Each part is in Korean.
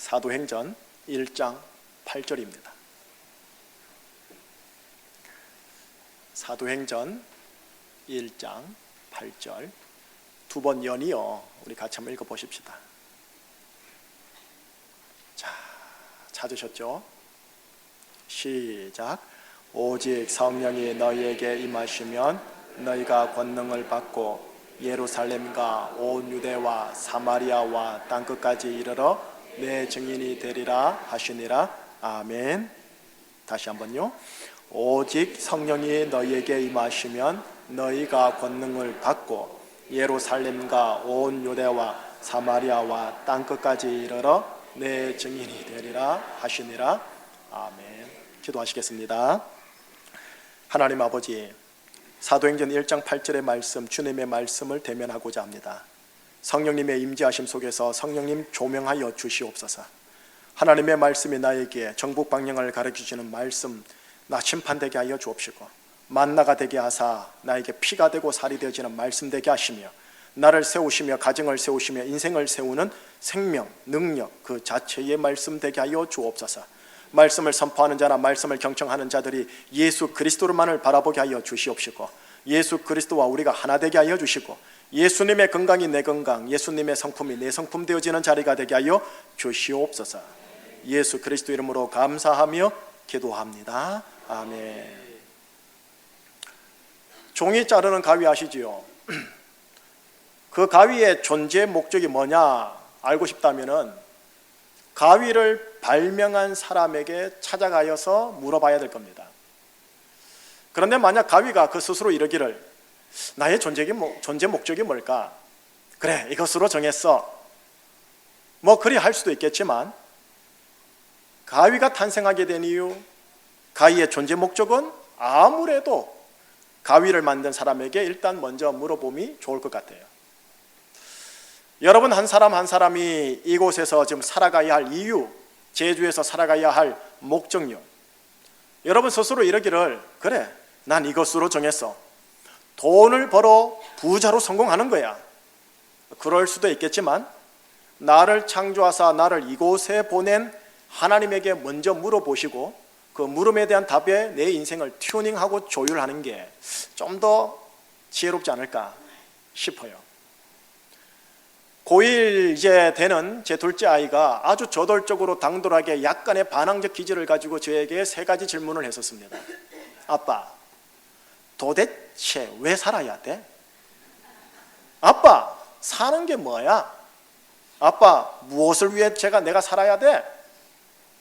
사도행전 1장 8절입니다. 사도행전 1장 8절 두 번 연이어 우리 같이 한번 읽어보십시다. 자, 찾으셨죠? 시작. 오직 성령이 너희에게 임하시면 너희가 권능을 받고 예루살렘과 온 유대와 사마리아와 땅끝까지 이르러 내 증인이 되리라 하시니라. 아멘. 다시 한번요. 오직 성령이 너희에게 임하시면 너희가 권능을 받고 예루살렘과 온 유대와 사마리아와 땅끝까지 이르러 내 증인이 되리라 하시니라. 아멘. 기도하시겠습니다. 하나님 아버지, 사도행전 1장 8절의 말씀, 주님의 말씀을 대면하고자 합니다. 성령님의 임재하심 속에서 성령님 조명하여 주시옵소서. 하나님의 말씀이 나에게 정복 방향을 가르쳐주시는 말씀, 나 심판되게 하여 주옵시고 만나가 되게 하사 나에게 피가 되고 살이 되어지는 말씀 되게 하시며 나를 세우시며 가정을 세우시며 인생을 세우는 생명, 능력 그 자체의 말씀 되게 하여 주옵소서. 말씀을 선포하는 자나 말씀을 경청하는 자들이 예수 그리스도만을 바라보게 하여 주시옵시고 예수 그리스도와 우리가 하나 되게 하여 주시고 예수님의 건강이 내 건강, 예수님의 성품이 내 성품 되어지는 자리가 되게 하여 주시옵소서. 예수 그리스도 이름으로 감사하며 기도합니다. 아멘. 종이 자르는 가위 아시지요? 그 가위의 존재 목적이 뭐냐 알고 싶다면은 가위를 발명한 사람에게 찾아가서 물어봐야 될 겁니다. 그런데 만약 가위가 그 스스로 이러기를 나의 존재 목적이 뭘까? 그래, 이것으로 정했어. 뭐 그리 할 수도 있겠지만 가위가 탄생하게 된 이유, 가위의 존재 목적은 아무래도 가위를 만든 사람에게 일단 먼저 물어봄이 좋을 것 같아요. 여러분 한 사람 한 사람이 이곳에서 지금 살아가야 할 이유, 제주에서 살아가야 할 목적요, 여러분 스스로 이러기를 그래, 난 이것으로 정했어. 돈을 벌어 부자로 성공하는 거야. 그럴 수도 있겠지만 나를 창조하사 나를 이곳에 보낸 하나님에게 먼저 물어보시고 그 물음에 대한 답에 내 인생을 튜닝하고 조율하는 게 좀 더 지혜롭지 않을까 싶어요. 고1 이제 되는 제 둘째 아이가 아주 저돌적으로 당돌하게 약간의 반항적 기질을 가지고 저에게 세 가지 질문을 했었습니다. 아빠, 도대체 왜 살아야 돼? 아빠, 사는 게 뭐야? 아빠, 무엇을 위해 내가 살아야 돼?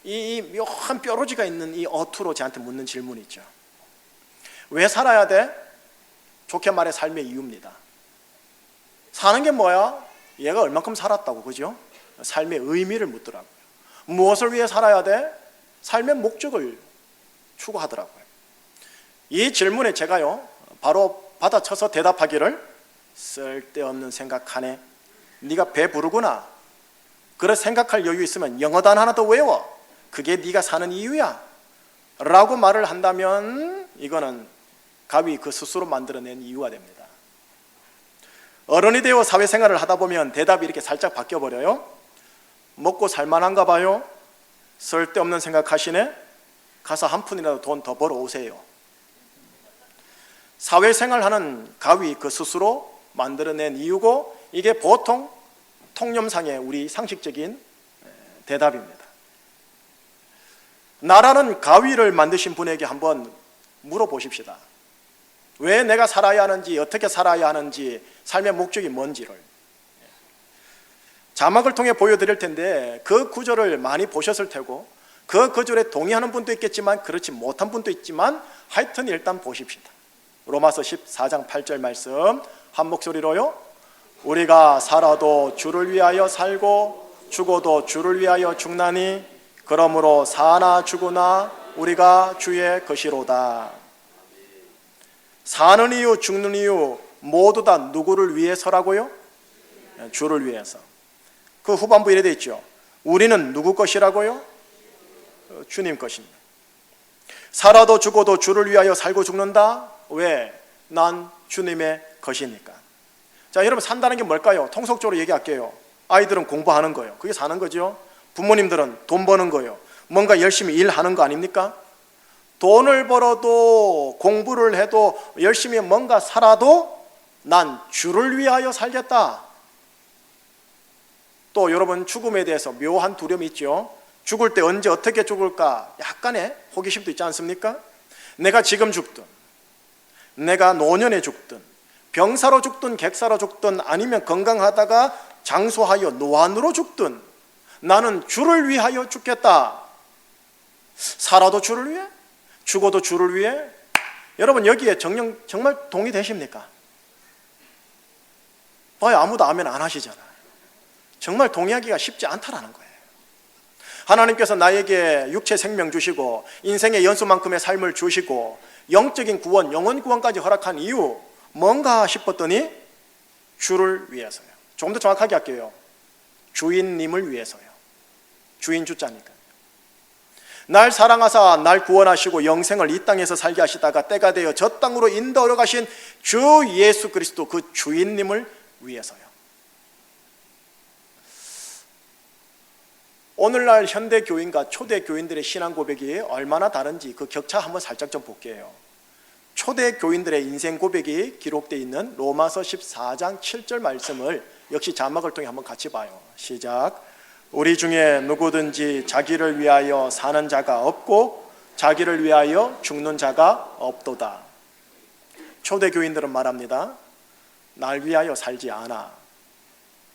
이 묘한 뾰루지가 있는 이 어투로 저한테 묻는 질문이죠. 왜 살아야 돼? 좋게 말해 삶의 이유입니다. 사는 게 뭐야? 얘가 얼만큼 살았다고, 그죠? 삶의 의미를 묻더라고요. 무엇을 위해 살아야 돼? 삶의 목적을 추구하더라고요. 이 질문에 제가요 바로 받아쳐서 대답하기를 쓸데없는 생각하네. 네가 배부르구나. 그래, 생각할 여유 있으면 영어 단어 하나 더 외워. 그게 네가 사는 이유야 라고 말을 한다면 이거는 가위 그 스스로 만들어낸 이유가 됩니다. 어른이 되어 사회생활을 하다 보면 대답이 이렇게 살짝 바뀌어버려요. 먹고 살만한가 봐요. 쓸데없는 생각하시네. 가서 한 푼이라도 돈 더 벌어오세요. 사회생활하는 가위 그 스스로 만들어낸 이유고 이게 보통 통념상의 우리 상식적인 대답입니다. 나라는 가위를 만드신 분에게 한번 물어보십시다. 왜 내가 살아야 하는지, 어떻게 살아야 하는지, 삶의 목적이 뭔지를. 자막을 통해 보여드릴 텐데 그 구절을 많이 보셨을 테고 그 구절에 동의하는 분도 있겠지만 그렇지 못한 분도 있지만 하여튼 일단 보십시다. 로마서 14장 8절 말씀 한 목소리로요. 우리가 살아도 주를 위하여 살고 죽어도 주를 위하여 죽나니 그러므로 사나 죽으나 우리가 주의 것이로다. 사는 이유, 죽는 이유 모두 다 누구를 위해서라고요? 주를 위해서. 그 후반부 이래 돼 있죠. 우리는 누구 것이라고요? 주님 것입니다. 살아도 죽어도 주를 위하여 살고 죽는다. 왜? 난 주님의 것이니까. 자, 여러분 산다는 게 뭘까요? 통속적으로 얘기할게요. 아이들은 공부하는 거예요. 그게 사는 거죠. 부모님들은 돈 버는 거요, 뭔가 열심히 일하는 거 아닙니까? 돈을 벌어도 공부를 해도 열심히 뭔가 살아도 난 주를 위하여 살겠다. 또 여러분, 죽음에 대해서 묘한 두려움이 있죠. 죽을 때 언제 어떻게 죽을까 약간의 호기심도 있지 않습니까? 내가 지금 죽든, 내가 노년에 죽든, 병사로 죽든 객사로 죽든, 아니면 건강하다가 장수하여 노안으로 죽든 나는 주를 위하여 죽겠다. 살아도 주를 위해, 죽어도 주를 위해. 여러분, 여기에 정말 동의되십니까? 봐요, 아무도 아멘 안 하시잖아요. 정말 동의하기가 쉽지 않다라는 거예요. 하나님께서 나에게 육체 생명 주시고 인생의 연수만큼의 삶을 주시고 영적인 구원, 영혼 구원까지 허락한 이유 뭔가 싶었더니 주를 위해서요. 조금 더 정확하게 할게요. 주인님을 위해서요. 주인 주자니까. 날 사랑하사 날 구원하시고 영생을 이 땅에서 살게 하시다가 때가 되어 저 땅으로 인도하러 가신 주 예수 그리스도, 그 주인님을 위해서요. 오늘날 현대 교인과 초대 교인들의 신앙 고백이 얼마나 다른지 그 격차 한번 살짝 좀 볼게요. 초대 교인들의 인생 고백이 기록되어 있는 로마서 14장 7절 말씀을 역시 자막을 통해 한번 같이 봐요. 시작. 우리 중에 누구든지 자기를 위하여 사는 자가 없고 자기를 위하여 죽는 자가 없도다. 초대 교인들은 말합니다. 날 위하여 살지 않아.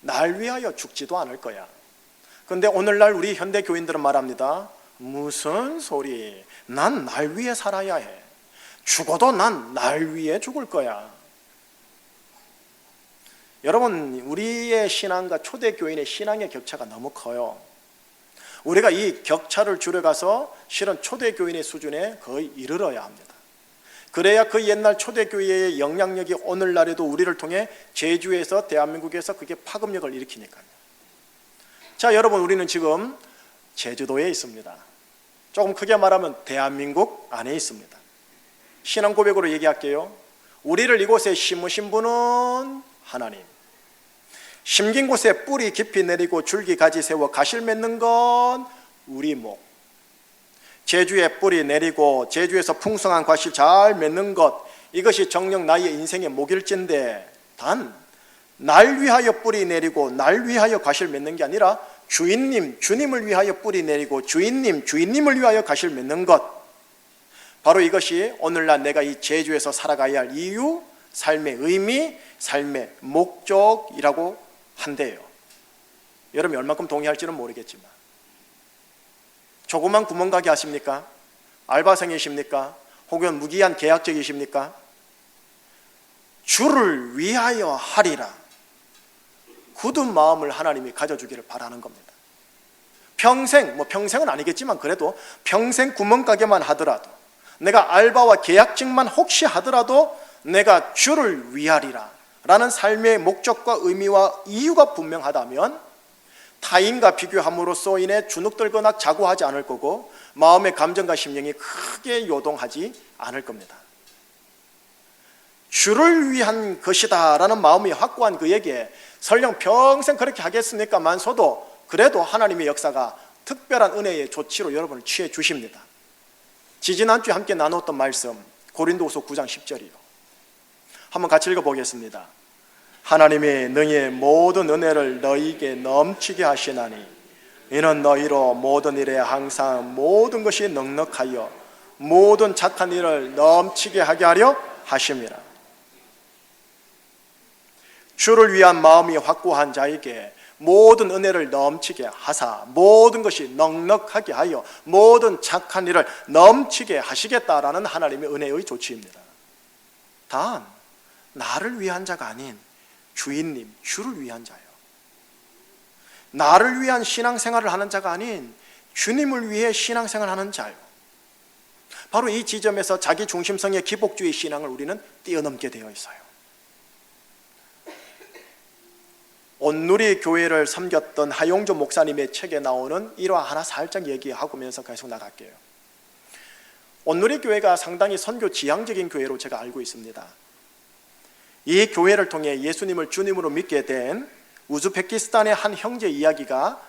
날 위하여 죽지도 않을 거야. 그런데 오늘날 우리 현대 교인들은 말합니다. 무슨 소리? 난 날 위해 살아야 해. 죽어도 난 날 위해 죽을 거야. 여러분, 우리의 신앙과 초대 교인의 신앙의 격차가 너무 커요. 우리가 이 격차를 줄여가서 실은 초대 교인의 수준에 거의 이르러야 합니다. 그래야 그 옛날 초대 교회의 영향력이 오늘날에도 우리를 통해 제주에서 대한민국에서 그게 파급력을 일으키니까요. 자, 여러분, 우리는 지금 제주도에 있습니다. 조금 크게 말하면 대한민국 안에 있습니다. 신앙 고백으로 얘기할게요. 우리를 이곳에 심으신 분은 하나님. 심긴 곳에 뿌리 깊이 내리고 줄기 가지 세워 가실 맺는 건 우리 목. 제주에 뿌리 내리고 제주에서 풍성한 과실 잘 맺는 것, 이것이 정녕 나의 인생의 목일진데, 단 날 위하여 뿌리 내리고 날 위하여 과실 맺는 게 아니라 주인님, 주님을 위하여 뿌리 내리고 주인님, 주인님을 위하여 과실 맺는 것, 바로 이것이 오늘날 내가 이 제주에서 살아가야 할 이유, 삶의 의미, 삶의 목적이라고 한대요. 여러분이 얼마큼 동의할지는 모르겠지만, 조그만 구멍가게 하십니까? 알바생이십니까? 혹은 무기한 계약직이십니까? 주를 위하여 하리라, 굳은 마음을 하나님이 가져주기를 바라는 겁니다. 평생, 평생은 아니겠지만 그래도 평생 구멍가게만 하더라도, 내가 알바와 계약직만 혹시 하더라도 내가 주를 위하리라 라는 삶의 목적과 의미와 이유가 분명하다면 타인과 비교함으로써 인해 주눅들거나 자고하지 않을 거고, 마음의 감정과 심령이 크게 요동하지 않을 겁니다. 주를 위한 것이다 라는 마음이 확고한 그에게 설령 평생 그렇게 하겠습니까만서도 그래도 하나님의 역사가 특별한 은혜의 조치로 여러분을 취해 주십니다. 지지난주에 함께 나눴던 말씀, 고린도후서 9장 10절이요. 한번 같이 읽어보겠습니다. 하나님이 능히 모든 은혜를 너희에게 넘치게 하시나니 이는 너희로 모든 일에 항상 모든 것이 넉넉하여 모든 착한 일을 넘치게 하게 하려 하심이라. 주를 위한 마음이 확고한 자에게 모든 은혜를 넘치게 하사 모든 것이 넉넉하게 하여 모든 착한 일을 넘치게 하시겠다라는 하나님의 은혜의 조치입니다. 단 나를 위한 자가 아닌 주인님, 주를 위한 자요. 나를 위한 신앙생활을 하는 자가 아닌 주님을 위해 신앙생활을 하는 자요. 바로 이 지점에서 자기 중심성의 기복주의 신앙을 우리는 뛰어넘게 되어 있어요. 온누리 교회를 섬겼던 하용조 목사님의 책에 나오는 일화 하나 살짝 얘기하면서 계속 나갈게요. 온누리 교회가 상당히 선교 지향적인 교회로 제가 알고 있습니다. 이 교회를 통해 예수님을 주님으로 믿게 된 우즈베키스탄의 한 형제 이야기가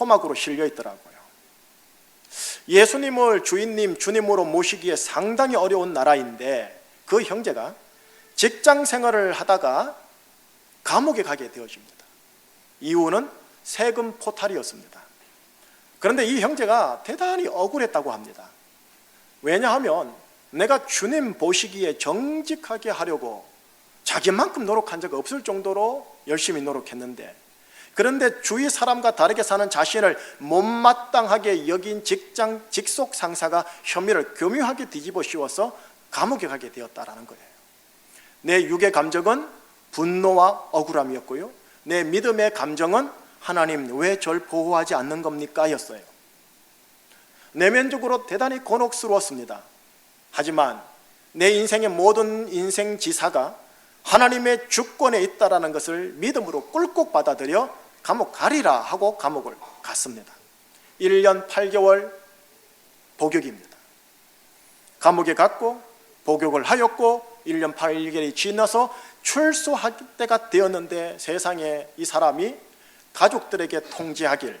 토막으로 실려 있더라고요. 예수님을 주인님, 주님으로 모시기에 상당히 어려운 나라인데 그 형제가 직장 생활을 하다가 감옥에 가게 되어집니다. 이유는 세금 포탈이었습니다. 그런데 이 형제가 대단히 억울했다고 합니다. 왜냐하면 내가 주님 보시기에 정직하게 하려고 자기만큼 노력한 적 없을 정도로 열심히 노력했는데, 그런데 주위 사람과 다르게 사는 자신을 못마땅하게 여긴 직속 상사가 혐의를 교묘하게 뒤집어 씌워서 감옥에 가게 되었다라는 거예요. 내 육의 감정은 분노와 억울함이었고요, 내 믿음의 감정은 하나님 왜 절 보호하지 않는 겁니까? 였어요. 내면적으로 대단히 곤혹스러웠습니다. 하지만 내 인생의 모든 인생 지사가 하나님의 주권에 있다라는 것을 믿음으로 꿀꺽 받아들여 감옥 가리라 하고 감옥을 갔습니다. 1년 8개월 복역입니다. 감옥에 갔고 복역을 하였고 1년 8개월이 지나서 출소할 때가 되었는데, 세상에 이 사람이 가족들에게 통지하길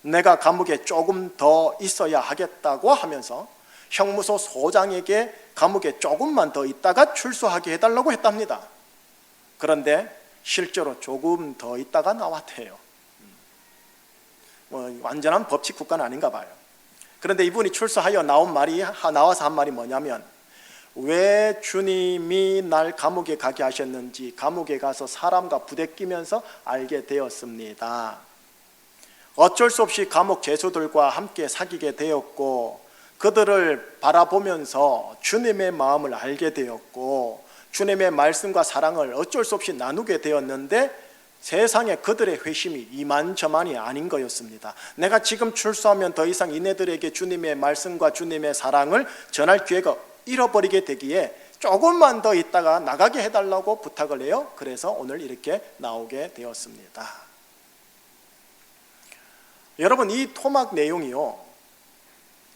내가 감옥에 조금 더 있어야 하겠다고 하면서 형무소 소장에게 감옥에 조금만 더 있다가 출소하게 해달라고 했답니다. 그런데 실제로 조금 더 있다가 나왔대요. 완전한 법치 국가는 아닌가 봐요. 그런데 이분이 출소하여 나와서 한 말이 뭐냐면, 왜 주님이 날 감옥에 가게 하셨는지 감옥에 가서 사람과 부대끼면서 알게 되었습니다. 어쩔 수 없이 감옥 죄수들과 함께 사귀게 되었고, 그들을 바라보면서 주님의 마음을 알게 되었고, 주님의 말씀과 사랑을 어쩔 수 없이 나누게 되었는데, 세상에 그들의 회심이 이만저만이 아닌 거였습니다. 내가 지금 출소하면 더 이상 이네들에게 주님의 말씀과 주님의 사랑을 전할 기회가 잃어버리게 되기에 조금만 더 있다가 나가게 해달라고 부탁을 해요. 그래서 오늘 이렇게 나오게 되었습니다. 여러분, 이 토막 내용이요,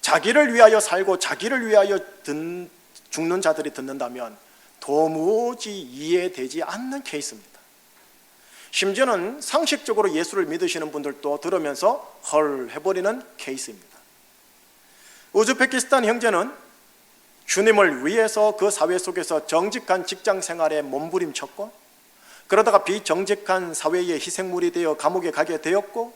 자기를 위하여 살고 자기를 위하여 죽는 자들이 듣는다면 도무지 이해되지 않는 케이스입니다. 심지어는 상식적으로 예수를 믿으시는 분들도 들으면서 헐 해버리는 케이스입니다. 우즈베키스탄 형제는 주님을 위해서 그 사회 속에서 정직한 직장 생활에 몸부림쳤고, 그러다가 비정직한 사회의 희생물이 되어 감옥에 가게 되었고,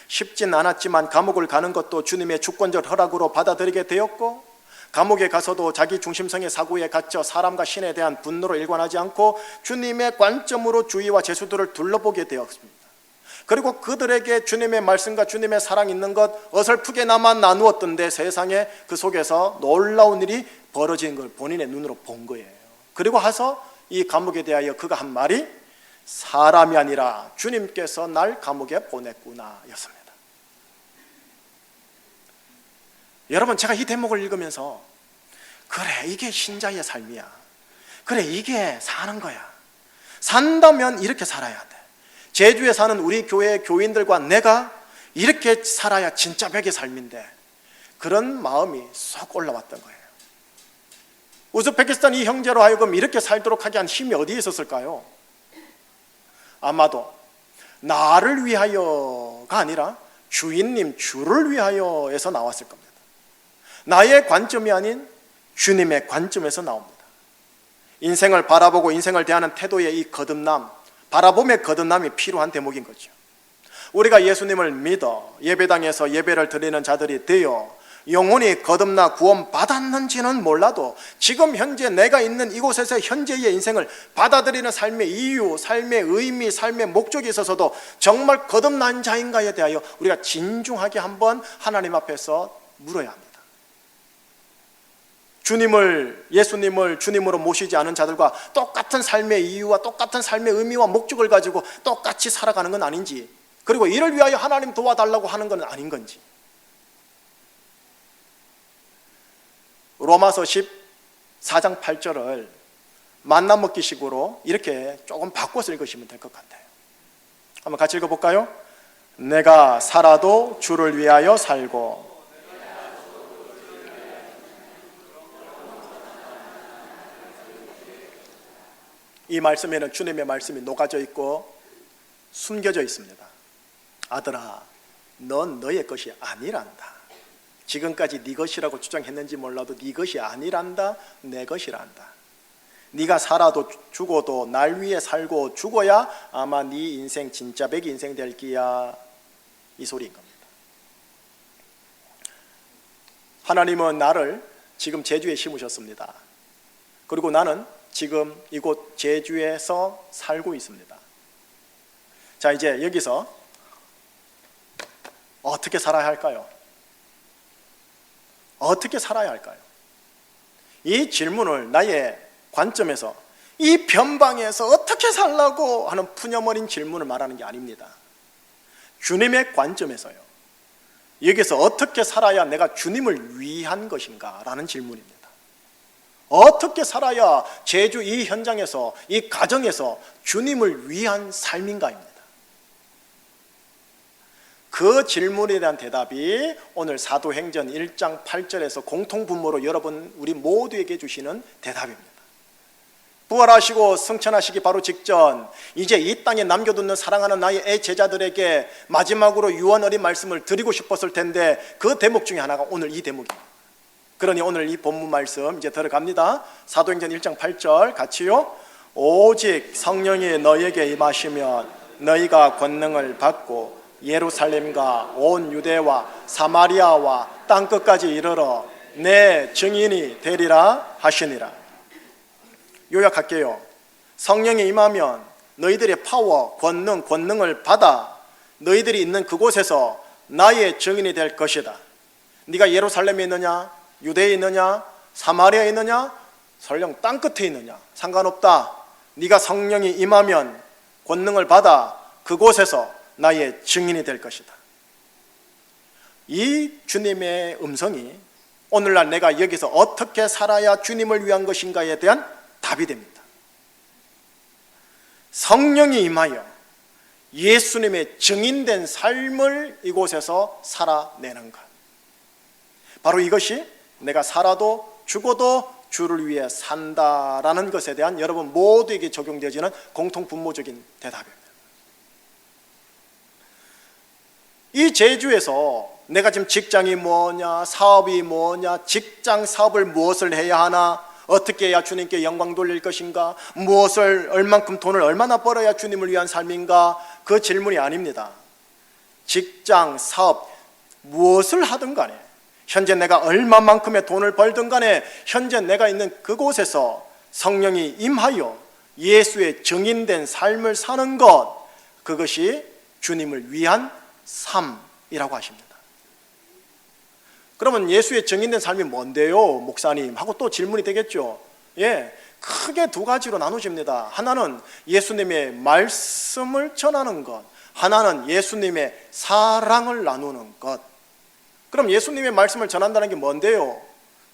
쉽진 않았지만 감옥을 가는 것도 주님의 주권적 허락으로 받아들이게 되었고, 감옥에 가서도 자기 중심성의 사고에 갇혀 사람과 신에 대한 분노로 일관하지 않고 주님의 관점으로 주위와 죄수들을 둘러보게 되었습니다. 그리고 그들에게 주님의 말씀과 주님의 사랑이 있는 것 어설프게나마 나누었던데, 세상에 그 속에서 놀라운 일이 벌어지는 걸 본인의 눈으로 본 거예요. 그리고 와서 이 감옥에 대하여 그가 한 말이 사람이 아니라 주님께서 날 감옥에 보냈구나 였습니다. 여러분, 제가 이 대목을 읽으면서 그래, 이게 신자의 삶이야. 그래, 이게 사는 거야. 산다면 이렇게 살아야 돼. 제주에 사는 우리 교회 교인들과 내가 이렇게 살아야 진짜 백의 삶인데, 그런 마음이 쏙 올라왔던 거예요. 우즈베키스탄 이 형제로 하여금 이렇게 살도록 하게 한 힘이 어디에 있었을까요? 아마도 나를 위하여가 아니라 주인님, 주를 위하여에서 나왔을 겁니다. 나의 관점이 아닌 주님의 관점에서 나옵니다. 인생을 바라보고 인생을 대하는 태도의 이 거듭남, 바라봄의 거듭남이 필요한 대목인 거죠. 우리가 예수님을 믿어 예배당에서 예배를 드리는 자들이 되어 영혼이 거듭나 구원 받았는지는 몰라도 지금 현재 내가 있는 이곳에서 현재의 인생을 받아들이는 삶의 이유, 삶의 의미, 삶의 목적이 있어서도 정말 거듭난 자인가에 대하여 우리가 진중하게 한번 하나님 앞에서 물어야 합니다. 예수님을 주님으로 모시지 않은 자들과 똑같은 삶의 이유와 똑같은 삶의 의미와 목적을 가지고 똑같이 살아가는 건 아닌지, 그리고 이를 위하여 하나님 도와달라고 하는 건 아닌 건지. 로마서 14장 8절을 만나먹기식으로 이렇게 조금 바꿔서 읽으시면 될 것 같아요. 한번 같이 읽어볼까요? 내가 살아도 주를 위하여 살고 이 말씀에는 주님의 말씀이 녹아져 있고 숨겨져 있습니다. 아들아, 넌 너의 것이 아니란다. 지금까지 네 것이라고 주장했는지 몰라도 네 것이 아니란다. 내 것이란다. 네가 살아도 죽어도 날 위해 살고 죽어야 아마 네 인생 진짜 백이 인생 될 기야. 이 소리인 겁니다. 하나님은 나를 지금 제주에 심으셨습니다. 그리고 나는 지금 이곳 제주에서 살고 있습니다. 자, 이제 여기서 어떻게 살아야 할까요? 어떻게 살아야 할까요? 이 질문을 나의 관점에서, 이 변방에서 어떻게 살라고 하는 푸념어린 질문을 말하는 게 아닙니다. 주님의 관점에서요. 여기서 어떻게 살아야 내가 주님을 위한 것인가 라는 질문입니다. 어떻게 살아야 제주 이 현장에서, 이 가정에서 주님을 위한 삶인가입니다. 그 질문에 대한 대답이 오늘 사도행전 1장 8절에서 공통분모로 여러분 우리 모두에게 주시는 대답입니다. 부활하시고 승천하시기 바로 직전, 이제 이 땅에 남겨두는 사랑하는 나의 애 제자들에게 마지막으로 유언 어린 말씀을 드리고 싶었을 텐데 그 대목 중에 하나가 오늘 이 대목입니다. 그러니 오늘 이 본문 말씀 이제 들어갑니다. 사도행전 1장 8절 같이요. 오직 성령이 너희에게 임하시면 너희가 권능을 받고 예루살렘과 온 유대와 사마리아와 땅끝까지 이르러 내 증인이 되리라 하시니라. 요약할게요. 성령이 임하면 너희들의 파워, 권능을 받아 너희들이 있는 그곳에서 나의 증인이 될 것이다. 네가 예루살렘에 있느냐, 유대에 있느냐, 사마리아에 있느냐, 설령 땅끝에 있느냐 상관없다. 네가 성령이 임하면 권능을 받아 그곳에서 나의 증인이 될 것이다. 이 주님의 음성이 오늘날 내가 여기서 어떻게 살아야 주님을 위한 것인가에 대한 답이 됩니다. 성령이 임하여 예수님의 증인된 삶을 이곳에서 살아내는 것, 바로 이것이 내가 살아도 죽어도 주를 위해 산다라는 것에 대한 여러분 모두에게 적용되어지는 공통분모적인 대답입니다. 이 제주에서 내가 지금 직장이 뭐냐, 사업이 뭐냐, 직장 사업을 무엇을 해야 하나, 어떻게 해야 주님께 영광 돌릴 것인가, 무엇을 얼만큼 돈을 얼마나 벌어야 주님을 위한 삶인가, 그 질문이 아닙니다. 직장, 사업 무엇을 하든 간에, 현재 내가 얼마만큼의 돈을 벌든 간에 현재 내가 있는 그곳에서 성령이 임하여 예수의 증인된 삶을 사는 것, 그것이 주님을 위한 삶이라고 하십니다. 그러면 예수의 증인된 삶이 뭔데요, 목사님? 하고 또 질문이 되겠죠. 크게 두 가지로 나누집니다. 하나는 예수님의 말씀을 전하는 것, 하나는 예수님의 사랑을 나누는 것. 그럼 예수님의 말씀을 전한다는 게 뭔데요?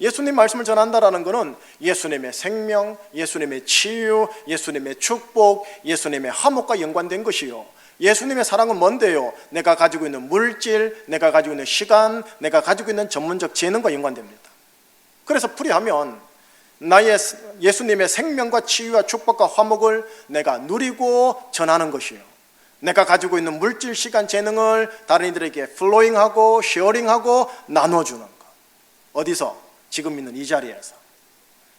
예수님 말씀을 전한다라는 것은 예수님의 생명, 예수님의 치유, 예수님의 축복, 예수님의 화목과 연관된 것이요. 예수님의 사랑은 뭔데요? 내가 가지고 있는 물질, 내가 가지고 있는 시간, 내가 가지고 있는 전문적 재능과 연관됩니다. 그래서 풀이하면 나의 예수님의 생명과 치유와 축복과 화목을 내가 누리고 전하는 것이요, 내가 가지고 있는 물질, 시간, 재능을 다른 이들에게 플로잉하고 쉐어링하고 나눠주는 것. 어디서? 지금 있는 이 자리에서.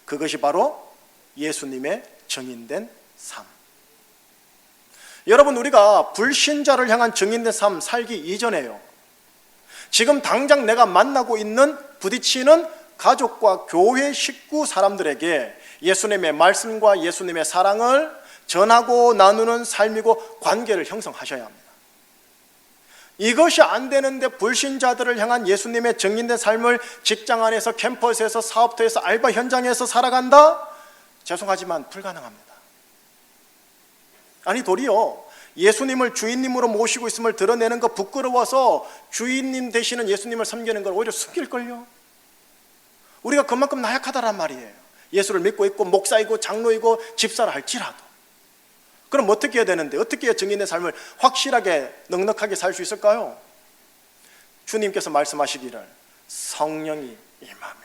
그것이 바로 예수님의 증인된 삶. 여러분, 우리가 불신자를 향한 증인된 삶 살기 이전에요, 지금 당장 내가 만나고 있는 부딪히는 가족과 교회 식구 사람들에게 예수님의 말씀과 예수님의 사랑을 전하고 나누는 삶이고 관계를 형성하셔야 합니다. 이것이 안 되는데 불신자들을 향한 예수님의 증인된 삶을 직장 안에서, 캠퍼스에서, 사업터에서, 알바 현장에서 살아간다? 죄송하지만 불가능합니다. 아니, 도리어 예수님을 주인님으로 모시고 있음을 드러내는 거 부끄러워서 주인님 되시는 예수님을 섬기는 걸 오히려 숨길걸요. 우리가 그만큼 나약하다란 말이에요. 예수를 믿고 있고 목사이고 장로이고 집사라 할지라도. 그럼 어떻게 해야 되는데, 어떻게 해야 증인의 삶을 확실하게 넉넉하게 살 수 있을까요? 주님께서 말씀하시기를 성령이 임하면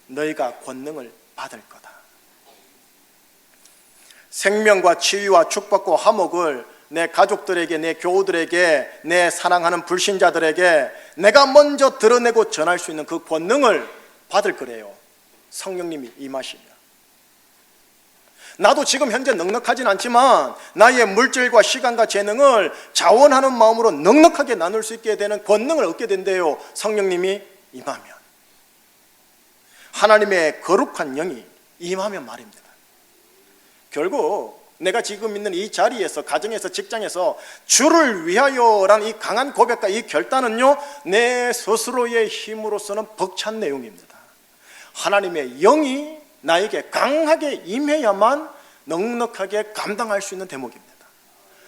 너희가 권능을 받을 거다. 생명과 치유와 축복과 화목을 내 가족들에게, 내 교우들에게, 내 사랑하는 불신자들에게 내가 먼저 드러내고 전할 수 있는 그 권능을 받을 거래요. 성령님이 임하시면. 나도 지금 현재 넉넉하진 않지만 나의 물질과 시간과 재능을 자원하는 마음으로 넉넉하게 나눌 수 있게 되는 권능을 얻게 된대요. 성령님이 임하면. 하나님의 거룩한 영이 임하면 말입니다. 결국 내가 지금 있는 이 자리에서, 가정에서, 직장에서 주를 위하여라는 이 강한 고백과 이 결단은요, 내 스스로의 힘으로서는 벅찬 내용입니다. 하나님의 영이 나에게 강하게 임해야만 넉넉하게 감당할 수 있는 대목입니다.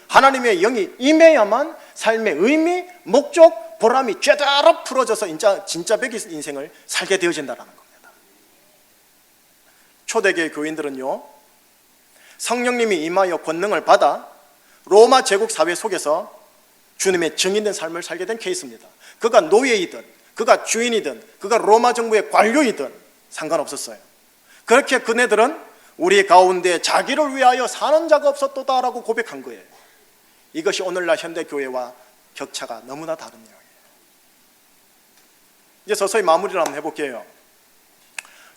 하나님의 영이 임해야만 삶의 의미, 목적, 보람이 죄다로 풀어져서 진짜 백이 인생을 살게 되어진다는 겁니다. 초대교회 교인들은요, 성령님이 임하여 권능을 받아 로마 제국 사회 속에서 주님의 증인된 삶을 살게 된 케이스입니다. 그가 노예이든, 그가 주인이든, 그가 로마 정부의 관료이든 상관없었어요. 그렇게 그네들은 우리 가운데 자기를 위하여 사는 자가 없었도다라고 고백한 거예요. 이것이 오늘날 현대교회와 격차가 너무나 다른 내용이에요. 이제 서서히 마무리를 한번 해볼게요.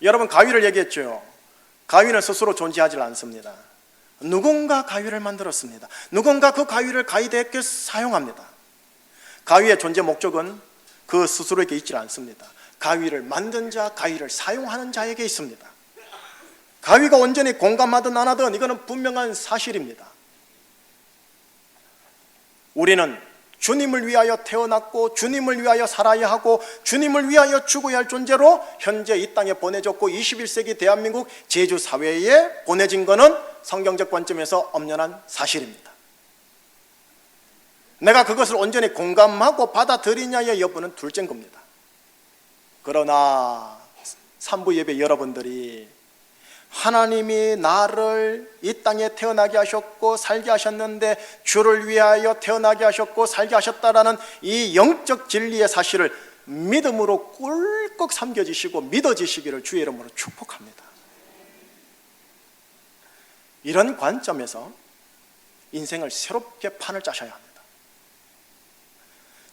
여러분, 가위를 얘기했죠. 가위는 스스로 존재하지 않습니다. 누군가 가위를 만들었습니다. 누군가 그 가위를 가위대에게 사용합니다. 가위의 존재 목적은 그 스스로에게 있지 않습니다. 가위를 만든 자, 가위를 사용하는 자에게 있습니다. 가위가 온전히 공감하든 안 하든 이거는 분명한 사실입니다. 우리는 주님을 위하여 태어났고 주님을 위하여 살아야 하고 주님을 위하여 죽어야 할 존재로 현재 이 땅에 보내졌고 21세기 대한민국 제주 사회에 보내진 것은 성경적 관점에서 엄연한 사실입니다. 내가 그것을 온전히 공감하고 받아들이냐의 여부는 둘째인 겁니다. 그러나 3부 예배 여러분들이 하나님이 나를 이 땅에 태어나게 하셨고 살게 하셨는데 주를 위하여 태어나게 하셨고 살게 하셨다라는 이 영적 진리의 사실을 믿음으로 꿀꺽 삼겨지시고 믿어지시기를 주의 이름으로 축복합니다. 이런 관점에서 인생을 새롭게 판을 짜셔야 합니다.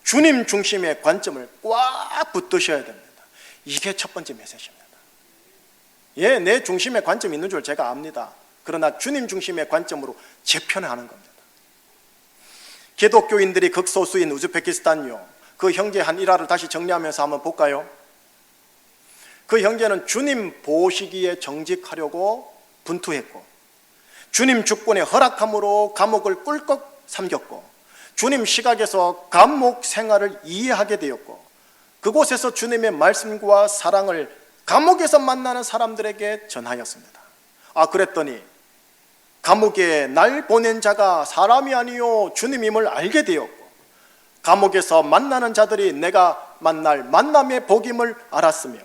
주님 중심의 관점을 꽉 붙드셔야 됩니다. 이게 첫 번째 메시지입니다. 예, 내 중심의 관점이 있는 줄 제가 압니다. 그러나 주님 중심의 관점으로 재편을 하는 겁니다. 기독교인들이 극소수인 우즈베키스탄요, 그 형제 한 일화를 다시 정리하면서 한번 볼까요? 그 형제는 주님 보시기에 정직하려고 분투했고 주님 주권의 허락함으로 감옥을 꿀꺽 삼겼고 주님 시각에서 감옥 생활을 이해하게 되었고 그곳에서 주님의 말씀과 사랑을 감옥에서 만나는 사람들에게 전하였습니다. 그랬더니 감옥에 날 보낸 자가 사람이 아니요 주님임을 알게 되었고 감옥에서 만나는 자들이 내가 만날 만남의 복임을 알았으며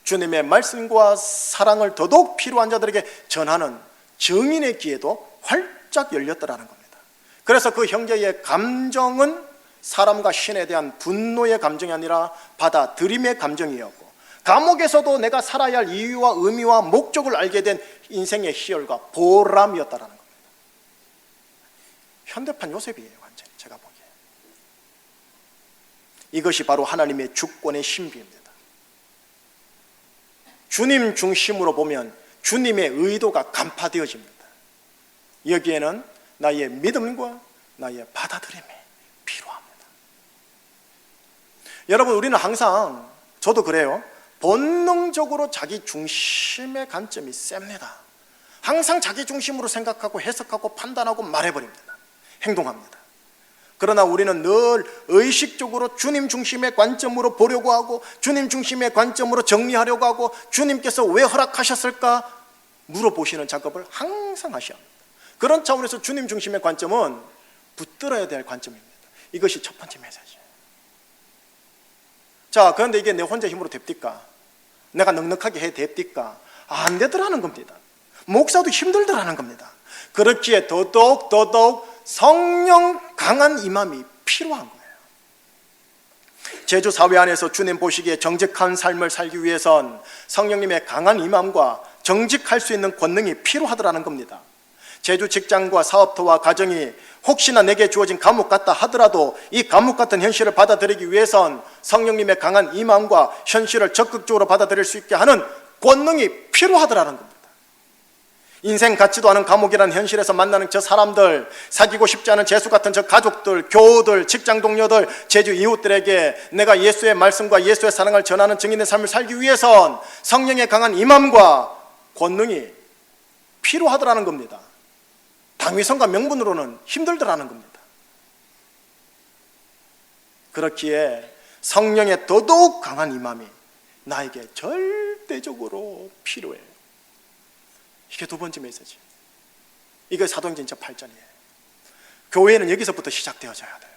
주님의 말씀과 사랑을 더더욱 필요한 자들에게 전하는 증인의 기회도 활짝 열렸더라는 겁니다. 그래서 그 형제의 감정은 사람과 신에 대한 분노의 감정이 아니라 받아들임의 감정이었고 감옥에서도 내가 살아야 할 이유와 의미와 목적을 알게 된 인생의 희열과 보람이었다라는 겁니다. 현대판 요셉이에요, 완전히 제가 보기에. 이것이 바로 하나님의 주권의 신비입니다. 주님 중심으로 보면 주님의 의도가 간파되어집니다. 여기에는 나의 믿음과 나의 받아들임이 필요합니다. 여러분, 우리는 항상, 저도 그래요, 본능적으로 자기 중심의 관점이 셉니다. 항상 자기 중심으로 생각하고 해석하고 판단하고 말해버립니다. 행동합니다. 그러나 우리는 늘 의식적으로 주님 중심의 관점으로 보려고 하고 주님 중심의 관점으로 정리하려고 하고 주님께서 왜 허락하셨을까 물어보시는 작업을 항상 하셔야 합니다. 그런 차원에서 주님 중심의 관점은 붙들어야 될 관점입니다. 이것이 첫 번째 메시지예요. 자, 그런데 이게 내 혼자 힘으로 됩니까? 내가 넉넉하게 해야 됩니까? 안 되더라는 겁니다. 목사도 힘들더라는 겁니다. 그렇기에 더더욱 성령 강한 임함이 필요한 거예요. 제주 사회 안에서 주님 보시기에 정직한 삶을 살기 위해선 성령님의 강한 임함과 정직할 수 있는 권능이 필요하더라는 겁니다. 제주 직장과 사업터와 가정이 혹시나 내게 주어진 감옥 같다 하더라도 이 감옥 같은 현실을 받아들이기 위해선 성령님의 강한 임함과 현실을 적극적으로 받아들일 수 있게 하는 권능이 필요하더라는 겁니다. 인생 같지도 않은 감옥이라는 현실에서 만나는 저 사람들, 사귀고 싶지 않은 재수 같은 저 가족들, 교우들, 직장 동료들, 제주 이웃들에게 내가 예수의 말씀과 예수의 사랑을 전하는 증인의 삶을 살기 위해선 성령의 강한 임함과 권능이 필요하더라는 겁니다. 당위성과 명분으로는 힘들더라는 겁니다. 그렇기에 성령의 더더욱 강한 임함이 나에게 절대적으로 필요해요. 이게 두 번째 메시지. 이게 사도행전 8장이에요. 교회는 여기서부터 시작되어져야 돼요.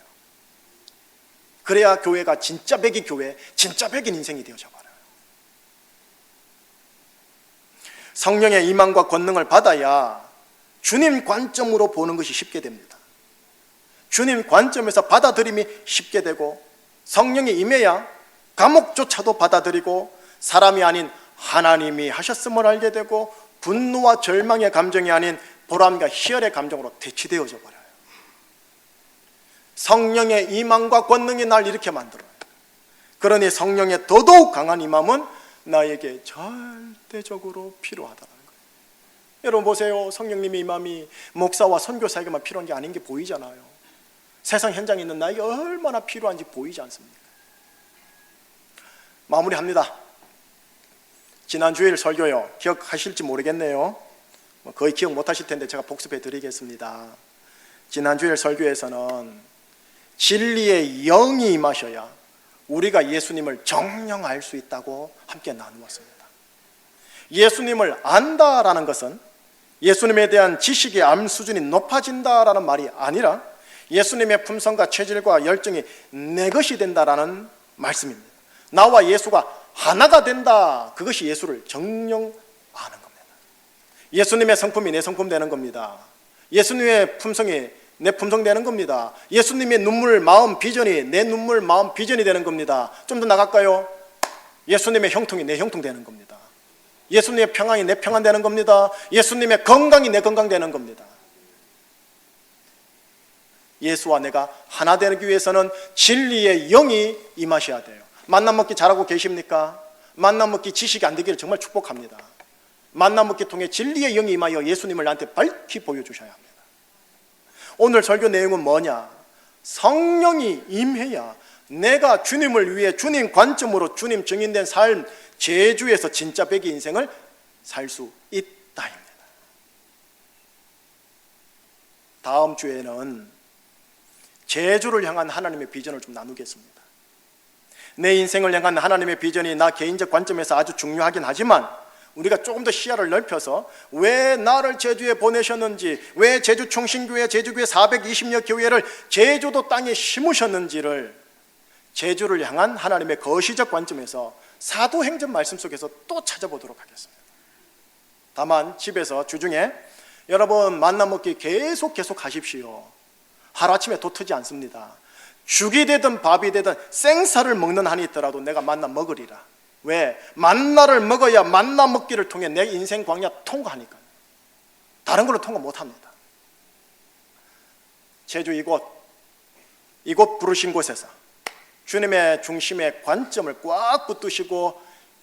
그래야 교회가 진짜 백이 교회, 진짜 백인 인생이 되어져 버려요. 성령의 임함과 권능을 받아야 주님 관점으로 보는 것이 쉽게 됩니다. 주님 관점에서 받아들임이 쉽게 되고, 성령이 임해야 감옥조차도 받아들이고 사람이 아닌 하나님이 하셨음을 알게 되고, 분노와 절망의 감정이 아닌 보람과 희열의 감정으로 대치되어져 버려요. 성령의 임함과 권능이 날 이렇게 만들어요. 그러니 성령의 더더욱 강한 임함은 나에게 절대적으로 필요하다는 거예요. 여러분 보세요. 성령님의 임함이 목사와 선교사에게만 필요한 게 아닌 게 보이잖아요. 세상 현장에 있는 나에게 얼마나 필요한지 보이지 않습니까? 마무리합니다. 지난 주일 설교요. 기억하실지 모르겠네요. 거의 기억 못하실 텐데 제가 복습해 드리겠습니다. 지난 주일 설교에서는 진리의 영이 임하셔야 우리가 예수님을 정녕 알 수 있다고 함께 나누었습니다. 예수님을 안다라는 것은 예수님에 대한 지식의 암 수준이 높아진다라는 말이 아니라 예수님의 품성과 체질과 열정이 내 것이 된다라는 말씀입니다. 나와 예수가 하나가 된다. 그것이 예수를 정녕 아는 겁니다. 예수님의 성품이 내 성품 되는 겁니다. 예수님의 품성이 내 품성 되는 겁니다. 예수님의 눈물, 마음, 비전이 내 눈물, 마음, 비전이 되는 겁니다. 좀 더 나갈까요? 예수님의 형통이 내 형통 되는 겁니다. 예수님의 평안이 내 평안 되는 겁니다. 예수님의 건강이 내 건강 되는 겁니다. 예수와 내가 하나 되기 위해서는 진리의 영이 임하셔야 돼요. 만남 먹기 잘하고 계십니까? 만남 먹기 지식이 안 되기를 정말 축복합니다. 만남 먹기 통해 진리의 영이 임하여 예수님을 나한테 밝히 보여주셔야 합니다. 오늘 설교 내용은 뭐냐? 성령이 임해야 내가 주님을 위해 주님 관점으로 주님 증인된 삶, 제주에서 진짜 백의 인생을 살 수 있다입니다. 다음 주에는 제주를 향한 하나님의 비전을 좀 나누겠습니다. 내 인생을 향한 하나님의 비전이 나 개인적 관점에서 아주 중요하긴 하지만 우리가 조금 더 시야를 넓혀서 왜 나를 제주에 보내셨는지, 왜 제주 총신교회, 제주교회 420여 교회를 제주도 땅에 심으셨는지를 제주를 향한 하나님의 거시적 관점에서 사도행전 말씀 속에서 또 찾아보도록 하겠습니다. 다만 집에서 주중에 여러분 만나 먹기 계속 하십시오. 하루아침에 도트지 않습니다. 죽이 되든 밥이 되든 생사를 먹는 한이 있더라도 내가 만나 먹으리라. 왜? 만나를 먹어야 만나 먹기를 통해 내 인생 광야 통과하니까. 다른 걸로 통과 못합니다. 제주 이곳 부르신 곳에서 주님의 중심의 관점을 꽉 붙드시고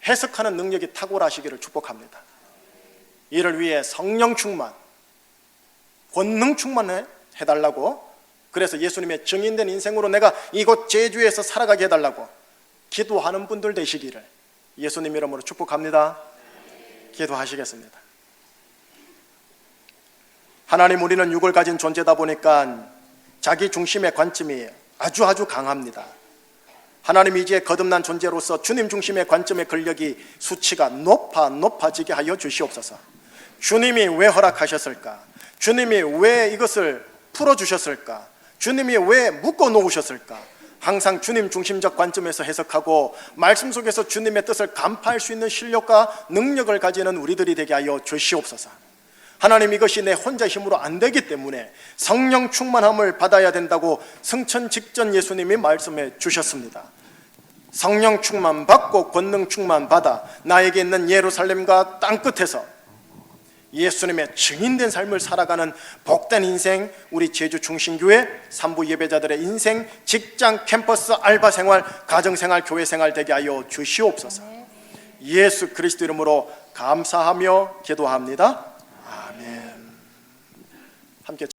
해석하는 능력이 탁월하시기를 축복합니다. 이를 위해 성령 충만, 권능 충만을 해달라고, 그래서 예수님의 증인된 인생으로 내가 이곳 제주에서 살아가게 해달라고 기도하는 분들 되시기를 예수님 이름으로 축복합니다. 기도하시겠습니다. 하나님, 우리는 육을 가진 존재다 보니까 자기 중심의 관점이 아주 강합니다. 하나님, 이제 거듭난 존재로서 주님 중심의 관점의 근력이 수치가 높아지게 하여 주시옵소서. 주님이 왜 허락하셨을까? 주님이 왜 이것을 풀어주셨을까? 주님이 왜 묶어 놓으셨을까? 항상 주님 중심적 관점에서 해석하고 말씀 속에서 주님의 뜻을 간파할 수 있는 실력과 능력을 가지는 우리들이 되게 하여 주시옵소서. 하나님, 이것이 내 혼자 힘으로 안 되기 때문에 성령 충만함을 받아야 된다고 승천 직전 예수님이 말씀해 주셨습니다. 성령 충만 받고 권능 충만 받아 나에게 있는 예루살렘과 땅끝에서 예수님의 증인된 삶을 살아가는 복된 인생, 우리 제주 중심교회 산부 예배자들의 인생, 직장, 캠퍼스, 알바 생활, 가정 생활, 교회 생활 되게 하여 주시옵소서. 예수 그리스도 이름으로 감사하며 기도합니다. 아멘. 함께